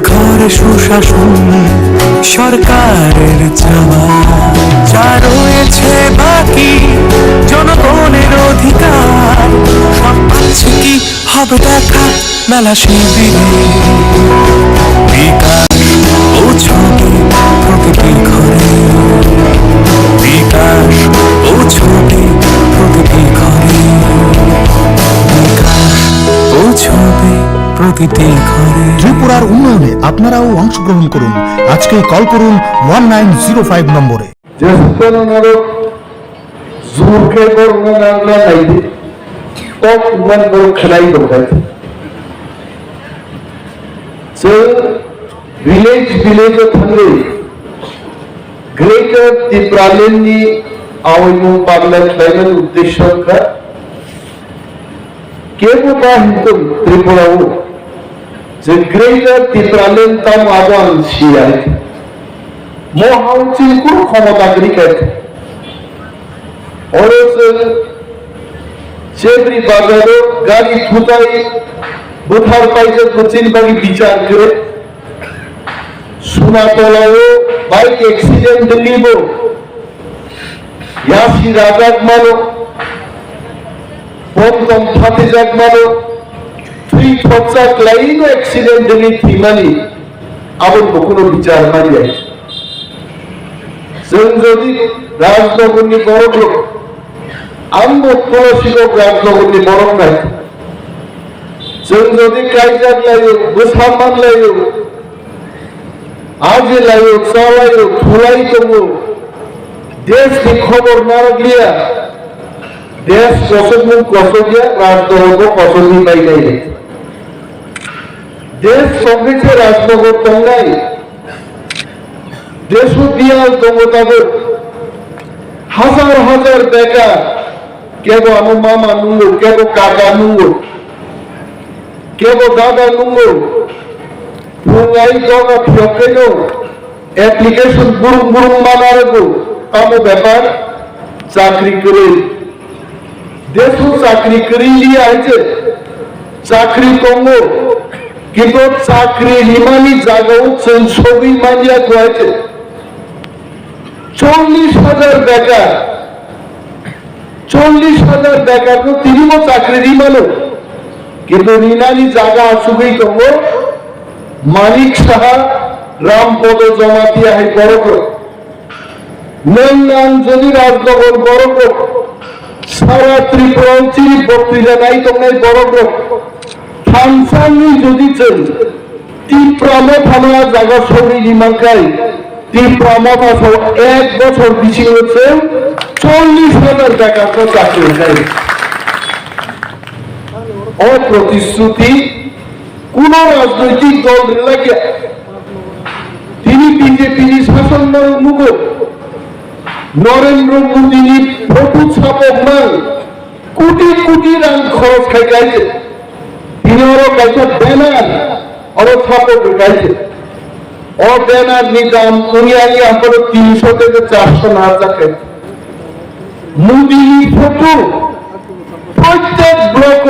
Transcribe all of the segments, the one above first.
ঘরে সুশাসন সরকারের চাওয়া, যা রয়েছে বাকি জনগণের অধিকার, সব পাচ্ছে কি হবে দেখা মেলা শিবিরে। বিকাশ পৌঁছবে প্রতিটি ঘরে, বিকাশ পৌঁছবে প্রতিটি ঘরে, বিকাশ পৌঁছবে প্রতিটি ঘরে। ত্রিপুরার উন্নয়নে আপনারাও অংশগ্রহণ করুন। আজকেই কল করুন 1905 নম্বরে। ग्रेटर तिप्रालेननि आवैमुं बांला खालामनायनि उद्देश्यखौ केबो बाहिंतुम त्रिपुराव जे ग्रेटर तिप्रालेन ताम आबान सियाय मोहाउचिन को क्षमता ग्रिकेट और चेबरी बाजारो गाड़ी थुताई बुधार पाइजे कुचिन बागी विचार करे सुनातलाव बाइक एक्सीडेंट दिल्लीबो यासी राजाक मानो पमतम फातिजाक मानो थ्री थोचाक लाइनो एक्सीडेंट दिल्ली थीमानी आबन बकुनो विचार मारिया जों जदि राजनगरनि बरक लोक आंबो तुलसीगो राजनगरनि बरक नाय जों जदि कायजाक लायो बोसामान लायो आज लायो चालायो थुलाई दङो देश की खबर नारगलिया देश कसमु कसगिया राजनगर कसमि बायनाय देश संगीते राजनगर दंनाय देशु दियाल दङो ताबो हाजार हाजार बेकार केबो आमो मामा नुंगो केबो काका नुंगो केबो दादा नुंगो फुंगाई दगा फियकेनो एप्लीकेशन बुरुं बुरुं मानारगो कामो व्यापार चाकरी करे देशु चाकरी करी लिया है चाकरी दङो किन्तु चाकरी हिमानी जागाव जों सबै मानिया है 40,000 बेकार 40,000 बेकार को तिनिबो चाकरी हिमानो किन्तु रिनानी जागा आसुगै दङो मानिक साहा रामपद जमातिया है बरक नैनान जदि राजनगर बरक सारा त्रिपुरा चिरि बक्तृता नाय दंनाय बरक थानसालि जदि जों तिप्राम थाना जागा सबै निमांखाय तिप्राम थासाव 1 बछर बिसिङावसो 40,000 बेकारखौ चाकरि जायो अप्रतिश्रुति কোন রাজনৈতিক দল লাগে তিনি বিজেপির শাসন মুখ নরেন্দ্র মোদীর ফটো ছাপক মান কোটি কোটি রাং খরচ খাই গাইছে তিনি ওর কাছে ব্যানার ওর ছাপক গাইছে ও ব্যানার নি দাম দুনিয়ানি আপন 300 থেকে 400 না টাকা মোদীর ফটো প্রত্যেক ব্লক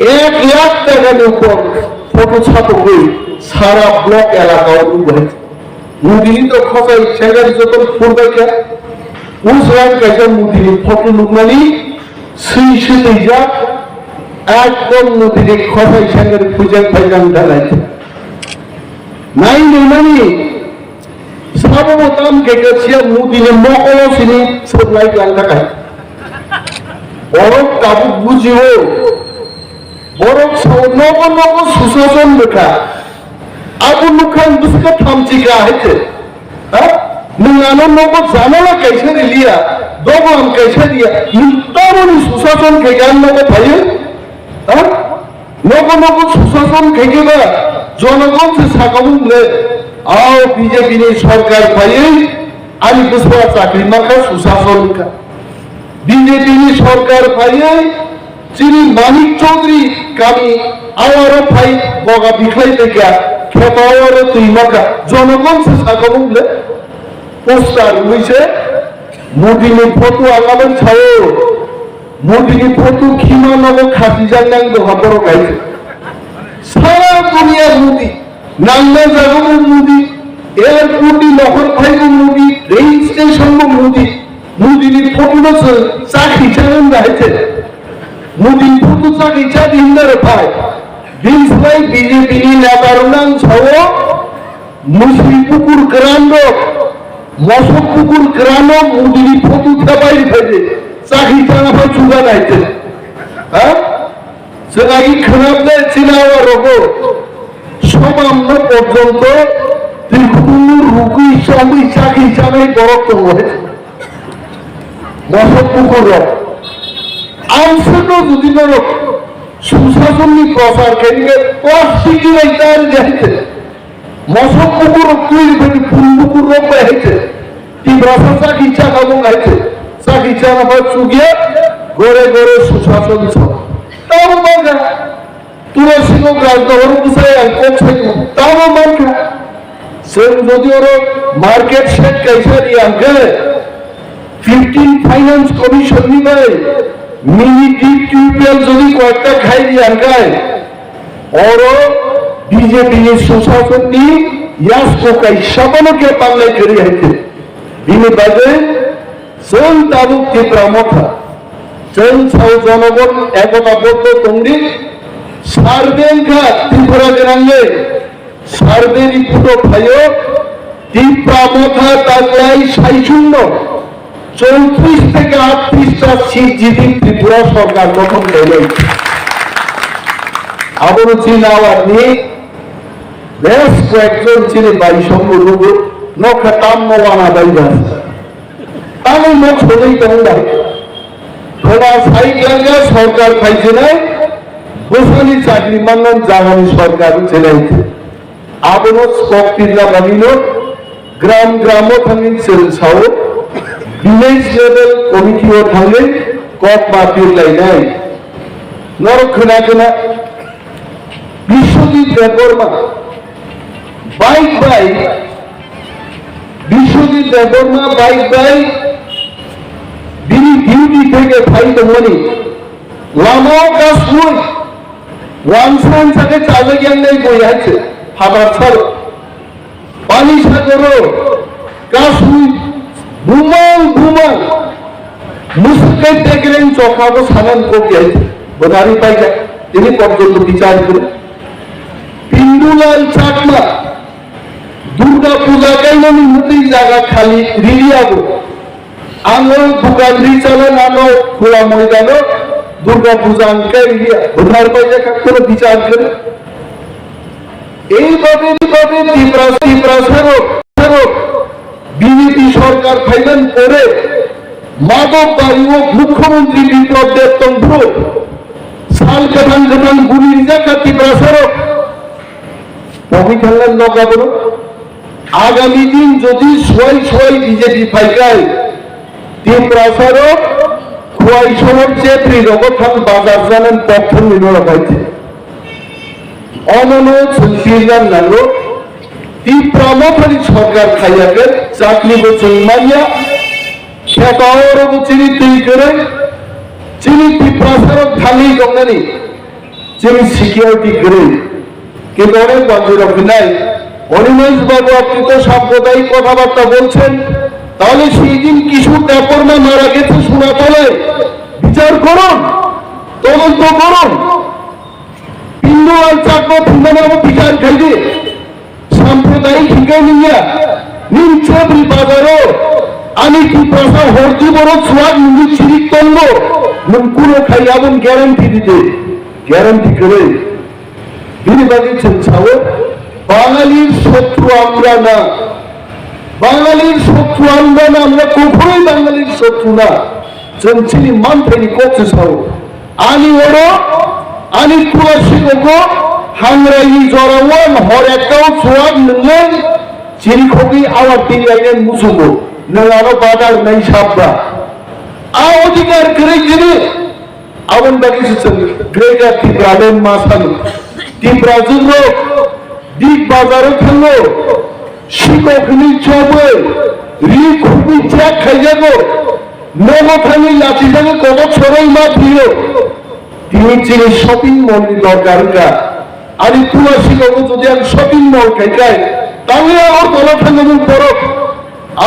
1 लाख টাকার উপর ফটো ছাপক হই সারা ব্লক এলাকা উঠে মুদিনি তো খসাই সেগারি যত ফুরবাইকা উসরান কাছে মুদিনি ফটো লুকমানি সুই সুই যা একদম মুদিনি খসাই সেগারি পূজা পাইজাম দালাইছে নাই নেমানি সাবমতাম কেকাছিয়া মুদিনি মকল সিনি সবলাই লাগাই বড় কাবু বুঝিও বরং নব নব সুশাসন লেখা আবু নুখান দুসকা থামচিকা হইছে হ্যাঁ নুনানো নব জামালা কাইছে লিয়া দবম কাইছে দিয়া নিতামনি সুশাসন কেগান নব ভাইয়ে হ্যাঁ নব নব সুশাসন কেগেবা জনগণ সে সাকামুলে আও বিজেপি নি সরকার ভাইয়ে আলি বুসবা চাকরি মার্কা সুশাসন কা বিজেপি নি সরকার ভাইয়ে যিনি মানিক চৌধুরী কামি আওয়ারও ভাই বগা বিখাই থেকে খেপাওয়ারও তুই মাকা জনগণ সে সাকামুলে পোস্টার হইছে মোদিনি ফটো আগাবেন ছাও মোদিনি ফটো খিমা নব খাসি জানাং দো হাবর গাইছে সারা দুনিয়া মোদি নাঙ্গা জাগো মুদি এয়ারপোর্টে লহর ভাইগো মুদি রেল স্টেশন মুদি মুদিনি ফটো চাকরি চালান রাখছে মুদি ফটো চাকরি চাকরি হিন্দারে পায় দিনসলাই বিজেপি নেতার নাম ছাও মুসলিম পুকুর গ্রান্ড মশক পুকুর গ্রাম মুদিনি ফটো থাবাই ফেলে চাকরি চালা হয় চুগা নাইছে হ্যাঁ সেটাকে খারাপ দেয় চিনাওয়া রোগো সমাম্য পর্যন্ত দীর্ঘদিন রুগী সবই চাকরি চালাই বরক্ত হয়েছে মশক পুকুর রোগ আমসেট যদি সুশাসনী প্রচার কেন্দ্রে প্লাস্টিকি তার যাইছে মশক পুকুর তুই ফুল পুকুর রোগ হয়েছে তীব্রতা চাকরি চাকা বঙ্গাইছে চাকরি চাকা চুগিয়ে গড়ে গড়ে সুশাসন তাও মানকা তুলসী লোক রাজনগর বুঝায় তাও মানকা সে যদি ওর মার্কেট সেট कैसा दिया गए 15 ফাইন্যান্স কমিশন নিবে মিনি ডিপ টিউবওয়েল যদি কয়েকটা খাই দিয়া গায় और बीजेपी सुशासन नी यास को कई शबन के पाले करी है इन्हें बाजे सोन तालुक के प्रमुखा चल छाव जनगण एकता बद्ध तंगी सार्वेंखा त्रिपुरा जनांगे सार्वेरी पुटो भाइयो ত্রিপ্রামথা তাগলাই 34 থেকে 38টা সিট জিতি ত্রিপুরা সরকার গঠন করে আবার চিনাওয়ার নিয়ে বেশ কয়েকজন ছিল বাইসঙ্গ রোগ নখাতাম নওয়ানা বাইরা তাহলে মুখ হলেই কেমন লাগে थोड़ा साइड लगा सरकार खाইছে না গোসানি চাকরি মানন জাগানি সরকার চালাইছে আবনো স্কোপটিলা বানিলো গ্রাম গ্রামও থাকি সেলসাও ভিলেজ লেভেল কমিটিও থাকলে কক মাটির লাইনাই নরখনা খনা বিশ্বজিৎ দেববর্মা বাইক বাই বিশ্বজিৎ দেববর্মা বাইক বাই দিদি ডিউটি থেকে ফাইল মনি লামাও কাজ শুই ওয়ানসান সাথে চালে জ্ঞান নেই বই আছে হাবার ছাড়ো পানি সাগরো কাজ শুই ঘুমাও ঘুমাও মুসকে দেখলেন চকাবো সানান কোকি আছে বোধারি পাইকা তিনি পর্যন্ত বিচার করে পিন্ডুলাল চাকমা দুর্গা পূজা কাইনি মুতি জায়গা খালি রিলিয়াবো আলো দোকান চালান আলো খোলা ময়দান দুর্গা পূজা আনকাই বোধার পাইকা কাকরে বিচার করে এইভাবে বিজেপি সরকার ফাইলেন করে মাদক বাড়ি ও মুখ্যমন্ত্রী বিপ্লব দেবতন্ত্র সাল কাঠান কাঠান গুলি জায়গা তীব্রাসরক কবি খেললেন নকাবল আগামী দিন যদি সোয়াই বিজেপি ফাইকায় তীব্রাসরক খোয়াই শহর চেত্রী রগঠান বাজার জানেন পক্ষ নির্ণয় হয়েছে অনন সুশীলার নালো তীব্রামথারি সরকার খাইয়াকে চাকরি বছর মারিয়া খেতাওর চিনি তুই করে চিনি তীব্রাসরক খালি গঙ্গানি চিনি সিকিউরিটি করে কিন্তু অনেক বান্ধব নাই অনিমেষ বাবু আপনি তো সাম্প্রদায়িক কথাবার্তা বলছেন তাহলে সেই দিন কিছু দেববর্মা মারা গেছে শোনা তোলে বিচার করুন তদন্ত করুন পিন্ডুলাল চাকমা ফুলবাবু বিচার খাইবে সাম্প্রদায়িক হিংসা নিয়া নিমচবরি বাজারও আমি কি প্রসা হরজি বড় সোয়াদ মুজি চিরিক তঙ্গ মুকুলো খাইয়াবন গ্যারান্টি দিতে গ্যারান্টি করে তিনি বাগিয়েছেন ছাও বাঙালির শত্রু আমরা না বাঙালির শত্রু আমরা না আমরা কখনোই বাঙালির শত্রু না চলছিলি মানতেনি করছে ছাও আনি ওরো আনি তুলসী ওগো হাংরাই জরাওয়ান হর একটাও সোয়াদ নলেন চিরি খবি আবার তিনি আইনেন মুসুগো নলানো বাজার নাই সাববা আ অধিকার করে যিনি আবন বাগিয়েছেন গ্রেটার ত্রিপুরাডেন মাসান ত্রিপুরাজুর দিক বাজারে খেলো শিকখনি চবে রি খুবই চেক খাই যাবো নবখানি লাচি যাবে কত ছড়াই মা প্রিয় তিনি চিনি শপিং মল দরকার आणि तुला शिकवतो যদি আমি শপিং মল খাই তাহলে আর তলা থাকবে বড়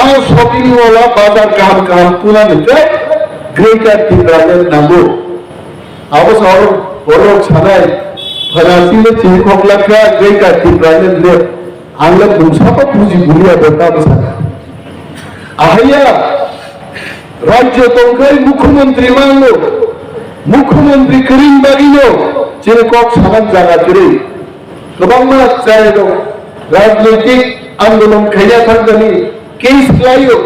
আর শপিং মল বাজার কাম তুলা নিতে গ্রেটার ত্রিপুরার নামো আবস আর বড় ছাড়াই ফরাসিলে চিনখলাকা গ্রেটার ত্রিপুরার নে আংলা বুঝাপা বুঝি বুড়িয়া বেটা বসা আহাইয়া রাজ্য তংখাই মুখ্যমন্ত্রী মানলো মুখ্যমন্ত্রী করিম বাগিনো যেরকম সমান জায়গা করে गोबां जाय दं राजनैतिक आंदोलन खाया थांगनि केस लायो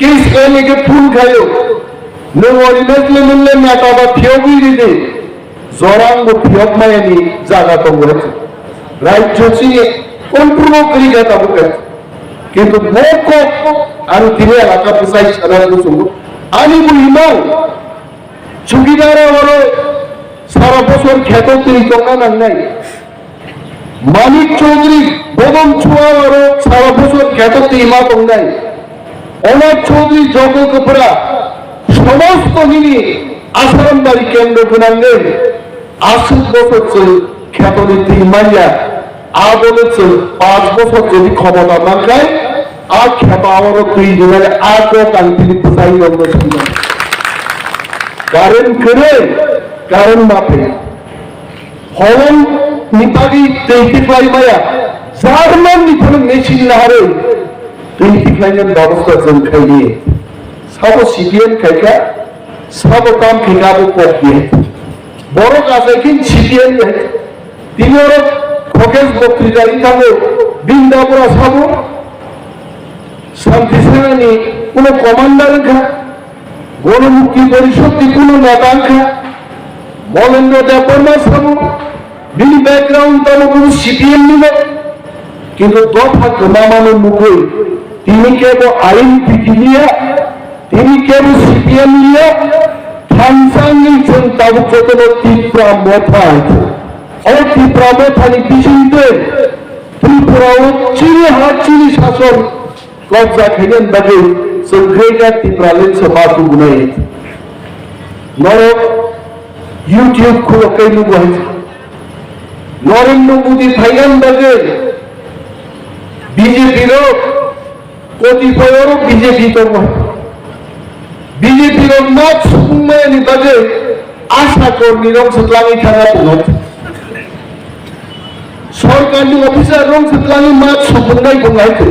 केस लाने के फूल खायो नोंगोरी मेजले मोनले नाटाबा फियोगी दे जरांग फियक मायनि जागा दं राज्यसि कन्ट्रोल करि गाता बुके किंतु मोको आरो दिने एलाका फसाई छाना गुसुंगु आनि बुइमाव चुगिदारा हरो सारा बছর खेतो तैरि दंना नांनाय মানিক চৌধুরী বদন চুয়ার সারা বছর খ্যাত ইমা দংনাই অনাথ চৌধুরী জগ কপড়া সমস্ত মিনি আসারাম বাড়ি কেন্দ্র গুণাঙ্গে 80 বছর চল খ্যাত নীতি ইমাইয়া আদলে চল 5 বছর যদি ক্ষমতা না খায় আর খ্যাত আবারও 2 দিনের আগে কান্তিনি পুজাই লগ্ন ছিল কারণ করে কারণ মাপে হলন নিপাগি তেইটি ফ্লাই মায়া জার্মান নিফানো মেশিন নাহারে তেইটি ফ্লাইয়ের ব্যবস্থা জন খাইয়ে সাবো সিপিএম খাইকা সাবো কাম খেকাবো কপ দিয়ে বড় কাছে কিন সিপিএম তিনি ওরা খোকেশ বক্তৃতারি থাকো বৃন্দাপুরা সাবো শান্তি সেনানি কোনো কমান্ডার খা গণমুক্তি পরিষদ কোনো নেতা খা মলেন্দ্র দেববর্মা সাবো বিনি ব্যাকগ্রাউন্ড তার কোনো সিপিএম নিল কিন্তু দফা গমামানোর মুখে তিনি কেবল আইন পিটিলিয়া তিনি কেবল সিপিএম নিয়ে থানসাঙ্গি তাবু কতল তীব্রা মথা ও তীব্রা মথানি বিচিন্তে ত্রিপুরাও চিনি হাত চিনি শাসন কবজা খেলেন বাদে গ্রেটার ত্রিপুরালেন সভাটু গুণাই নরক ইউটিউব খুলে কেন হয়েছে নরেন্দ্র মোদী ভাইয়ান বাজে বিজেপির কতিপয়ের বিজেপি তো বিজেপির মত সুকুমায়নি বাজে আশা কর্মী রং সুতলামি থানা পুনত সরকারি অফিসার রং সুতলামি মত সুকুমাই বুঙাইতে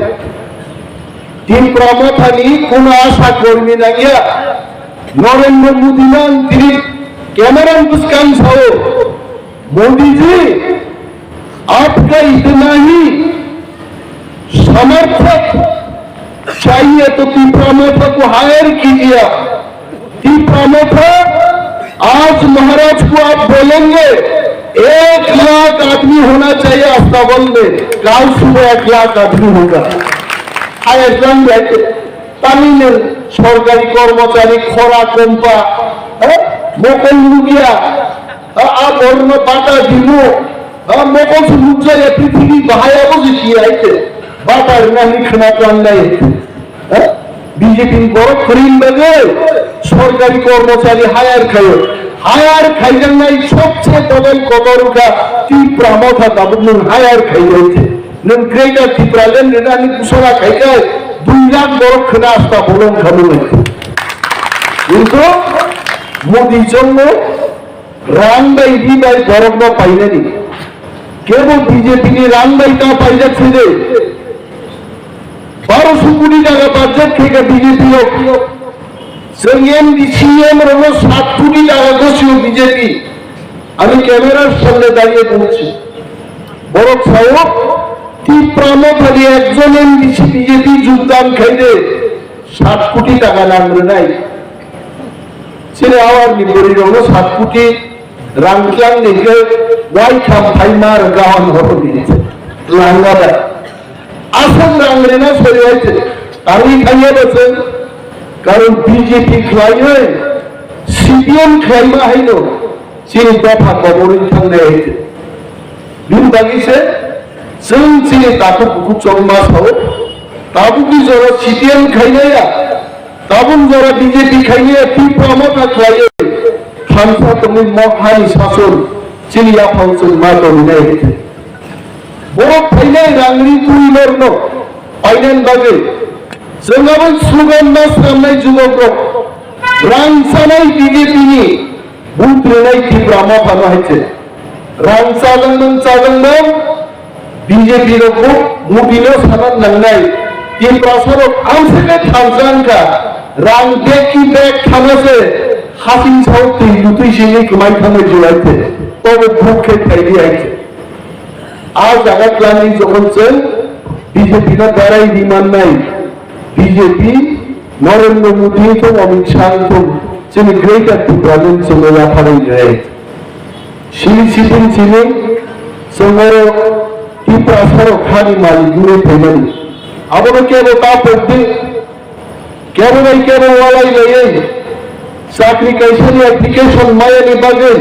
তিন প্রমথানি কোন আশা কর্মী না গিয়া নরেন্দ্র মোদী মান তিনি कैमरा मुस्कान छाओ मोदी जी आपका इतना ही समर्थक चाहिए तो तीप्रामोथा को हायर कीजिए तीप्रामोथा आज महाराज को आप बोलेंगे 1 लाख आदमी होना चाहिए अस्ताबल में कल सुबह 1 लाख आदमी होगा हायर जाएंगे तमिल सरकारी कर्मचारी खरा कम्पा मोकल लुगिया बर्ण बाटा दिनु मोकल सुलुजाया पृथ्वी बाहायाबो जितिया आइते बाटार नानि खना काननाय बीजेपी बड़ करिम बागे सरकारी कर्मचारी हायर खाइजानाय सबसे बदल कदरुका तीप्रामथा दाबु नों हायर खाइजाइते नों ग्रेटार ত্রিপুরালেন্ড रेडानि घोषणा खाइखाय 2 लाख बड़ खना आस्था बलम खामो কিন্তু মোদির জন্য রাংবাই বিবাই গরম পাইলেনি কেবল বিজেপি নিয়ে রাংবাইটা পাই যাচ্ছে রে 1200 কোটি টাকা বাজেট থেকে বিজেপি সিএম রঙ 7 কোটি টাকা ঘোষিত বিজেপি আমি ক্যামেরার সামনে দাঁড়িয়ে বলছি বড় সাহেব তীব্রামথালি একজন এমডিসি বিজেপি যোগদান খাইলে 7 কোটি টাকা লাগবে নাই ছেলে আওয়ার নিবরি রঙ 7 কোটি রাংক্লাং নিকে ওয়াই খাম ফাইমার গাওয়ান হতো দিয়েছে লাঙ্গাদা আসল রাংরে না সরে হয়েছে আমি খাইয়ে বসে কারণ বিজেপি খাইয়ে সিপিএম খাইমা হাইল চিনি দফা কবরিন থাকলে হয়েছে দিন বাগিছে जों चिनि दाखो बुकु चौमा साव ताबुकी जरा सीपीएम खाइनाया ताबुन जरा बीजेपी खाइनाया तीप्रामथा खाइयो खानसा तमि महानि शासन चिलिया फांसन मा दोमिनाय हेते बरफ फैनाय रांनि तुइलरनो फाइनान बागै जोंहाबो स्लुगान मा सामनाय जुगक रांसानाय बिजेपिनि बुंथ्रेनाय टिप्रामा फानो हायचे रांसादोंमोन बिजेपि रखौ मुदिनो सानान नांनाय टिप्रासरक आंसेके थांजानका रां बेकि बेक थानासे हासिं साव दै लुतैसेनि कमाय थांनाय जुलायते तबे भुखे थाइदि आइचे आज जागात लानि जखनजों बिजेपि ना दाराय दिमाननाय बिजेपि नरेंद्र मोदी तो अमित शाह तो जोंनि ग्रेटार त्रिपुराजों जोङो लाफानाय जायो सिरि सिपिं सिनि जोङो त्रिपुरा सरक हानि मालिकनि फैनानै आबोनो केबो तापदि केबो नाय केबो वालाय लायै साख्रि कैसेनि एप्लिकेशन मायानि बागै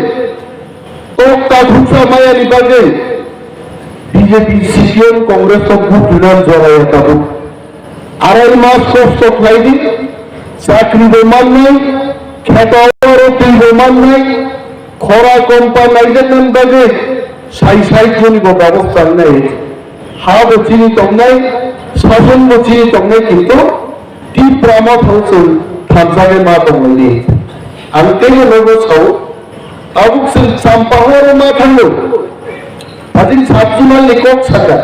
तक्ता खुसा मायानि बागै बीजेपी सीपीएम कांग्रेस तो बुक विधान जराया ताबो आराई मास कष्ट खाइदि साख्रि बेमान नाय खेतावर तिल बेमान नाय खरा कम्पा नायजेनन बागै साइ जनि व्यवस्था नाय हा बचिनि तंनाय शासन बचिनि तंनाय किन्तु टिप्रामा फांसन थांजानाय मा दंमोननि आं तेनो लोगो साव आबुक जों सामपाहर मा थांनो आजिन साबजुमान लेखक साका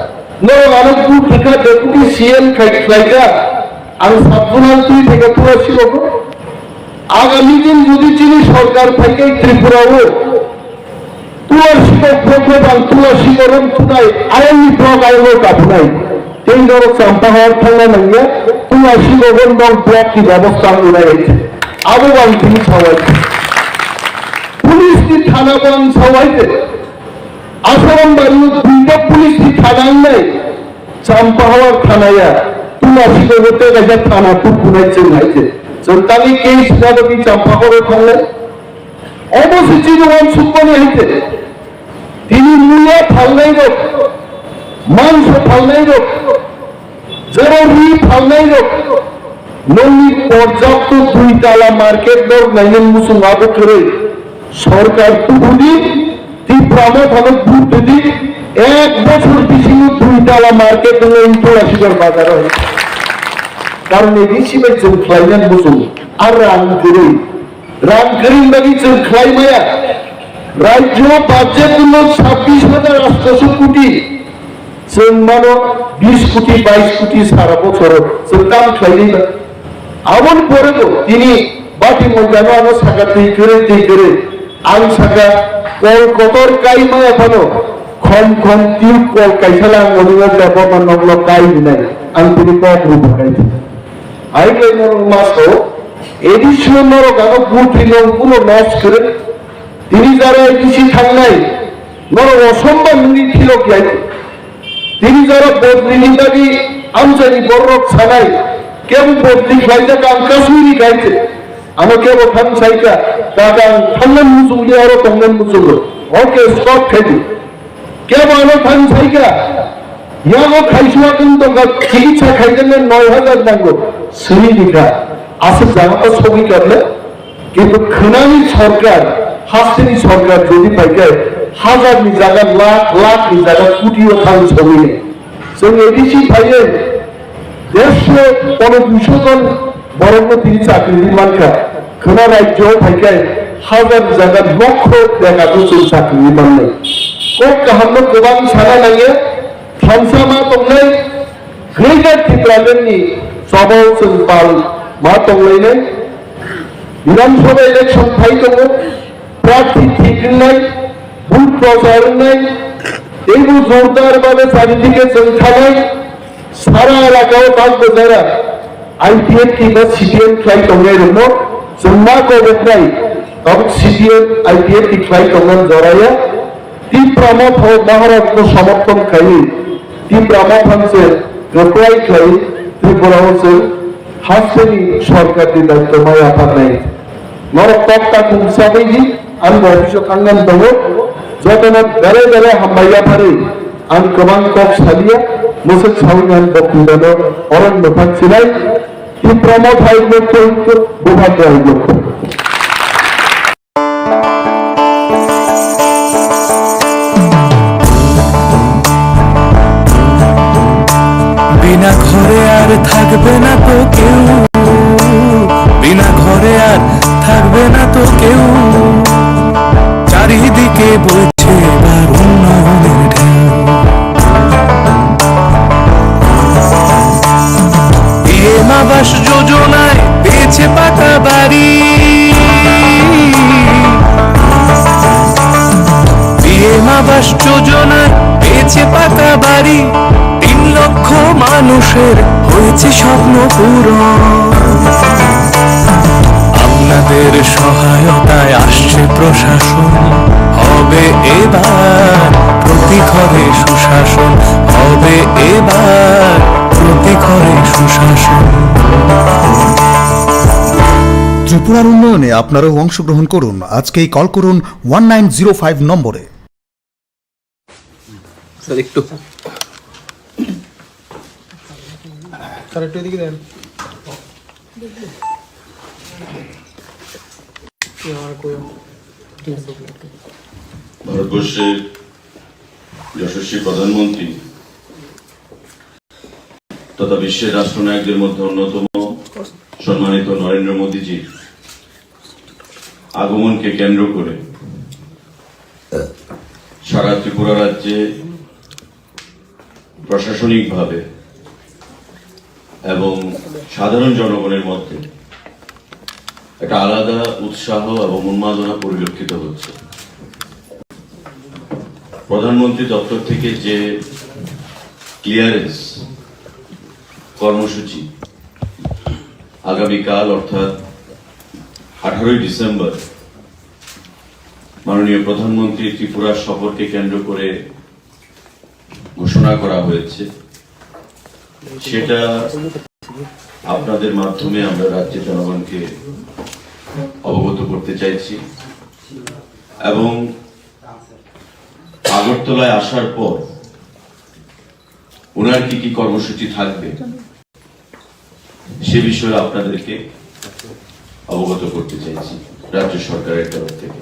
नो आरो बुथिका डेपुटी सीएम खाइख्लायगा आं साबजुमान तुइ থেকে তুলাসি লোক আগামী দিন যদি চিনি সরকার থেকে ত্রিপুরাও তুলাসি প্রোগ্রাম তুলাসি গরম তুনাই আইনি ব্লক আইলো কাপনাই এই ধরো চাম্পাহার থানা নাইয়া তুলাসি গরম ব্লক কি ব্যবস্থা নিয়ে আবু বাং তিনি সবাই পুলিশ কি থানা বাং সবাইতে आसाम बारी दुईटा पुलिस की थाना नहीं चांपाहार थानाया तुलासी को होते गया थाना तो पुणे से नहीं थे जनतानी केस ना तो भी चांपाहार थाना ऑपोजिट चीज़ वन सुपर नहीं थे तीन मुया थाना ही लोग मांस थाना ही लोग जरूरी थाना ही लोग नोनी पर्जाब तो दुईटाला मार्केट दर नहीं मुसुंगा को करे सरकार तो बुद्धि ত্রিপুরা ভালো গুরুত্ব দি এক বছর পিছিয়ে দুইটালা মার্কেট তুলাসিগড় বাজার হয় কারণ এই হিসেবে जों খাইলেন বুঝুন আর রান করি বাকি जों খাইমায়া রাজ্য বাজেট হলো 26,800 কোটি जों মানো 20 কোটি 22 কোটি সারা বছর जों দাম খাইলেই না আমন পরে তো তিনি বাটি ময়দানো আনো সাকাতেই করে आं साका कल कतर काई माया फानो खम टिउब कल काइसाला मनिया गभर्नमेंट नगलो काई बिनाय आं तिनि कत रुप बानायदि आइ गयनो मासो एडिशनल नरो गानो बुथिनो पुनो लस करे तिनि जारा एडिसि थांनाय नरो असम्बा नुनि थिलक लाय तिनि जारा बदलिनि दाबि आमजानि बररक सानाय केम बदलि खायजा कां काश्मीरी गायते आनो केबो थान साइका काका थांगन मुसुलि आरो तंगन मुसुल ओके स्टॉप खेदि केबो आनो थान साइका यागो खाइसुआ किन तो चिकित्सा खाइजने 9000 नांगो सुनि दिखा आसे जागा सगि करले किन्तु खोनानि सरकार हासिनि सरकार जदि पाइके हाजारनि जागा लाख नि जागा कोटियाव थां सगिने जों एडिसि फाइयो 150 पन 200 जन बरंग তিনি চাকরি মানকা खोना राज्य फाइके हाजार जागा लक्ष देखा तो जों चाकरि माननाय कक काहामनो गोबां साना नाङो थामसा मा दंनाय ग्रेटार त्रिपुरानि सबाव जों बाल मा दंलायनाय विधानसभा इलेक्शन फाइ दङ प्रार्थी थिखनाय बुथ प्रचारनाय एबो जोरदार भाবে চারিদিকে जों थानाय सारा एलाकायाव बाग बाजारा आईपीएफ की बस सीपीएम फ्लाइट दंनाय दङ जों मा गबनाय अब सीपीएम आईपीएफ की फ्लाइट दंनाय जराया टिप्रामा फाव महाराष्ट्र समर्थन खाई टिप्रामा फांसे गोख्लाय खाई त्रिपुरायाव हासिनि सरकारनि दायित्व माय आफादनाय नर तक्ता खुंसाबायदि आं अफिसाव थांनानै दङ जतनो बेले हामबाया फारि आं गोबां कक सालिया मोसो सावनान बकुंदानो अरन मोफां सिनाय टिप्रामा फाइल तो बुभाग বিনা ঘরে আর থাকবে না তো কেউ, বিনা ঘরে আর থাকবে না তো কেউ, চারিদিকে বইছে এবার উন্নয়নের ঢেউ। পিএম আবাস যোজনায় পেয়েছে পাকা বাড়ি, পিএম আবাস যোজনায় পেয়েছে পাকা বাড়ি, 3 লক্ষ মানুষের হয়েছে স্বপ্ন পূরণ। আপনাদের সহায়তায় আসছে প্রশাসন, হবে এবার প্রতি ঘরে সুশাসন, হবে এবার প্রতি ঘরে সুশাসন। ত্রিপুরার উন্নয়নে আপনারাও অংশগ্রহণ করুন। আজকেই কল করুন 1905 নম্বরে। স্যার একটু স্যার একটু এদিকে দেন। ভারতবর্ষের যশস্বী প্রধানমন্ত্রী তথা বিশ্বের রাষ্ট্রনায়কদের মধ্যে অন্যতম সম্মানিত নরেন্দ্র মোদীজির আগমনকে কেন্দ্র করে সারা ত্রিপুরা রাজ্যে প্রশাসনিকভাবে এবং সাধারণ জনগণের মধ্যে একটা আলাদা উৎসাহ এবং উন্মাদনা পরিলক্ষিত হচ্ছে। প্রধানমন্ত্রী দপ্তর থেকে যে ক্লিয়ারেন্স কর্মসূচি আগামীকাল অর্থাৎ 18ই ডিসেম্বর মাননীয় প্রধানমন্ত্রী ত্রিপুরা সফরকে কেন্দ্র করে ঘোষণা করা হয়েছে, সেটা আপনাদের মাধ্যমে আমরা রাজ্যের জনগণকে অবগত করতে চাইছি এবং আগরতলায় আসার পর ওনার কি কি কর্মসূচি থাকবে সে বিষয়ে আপনাদেরকে অবগত করতে চাইছি রাজ্য সরকারের তরফ থেকে।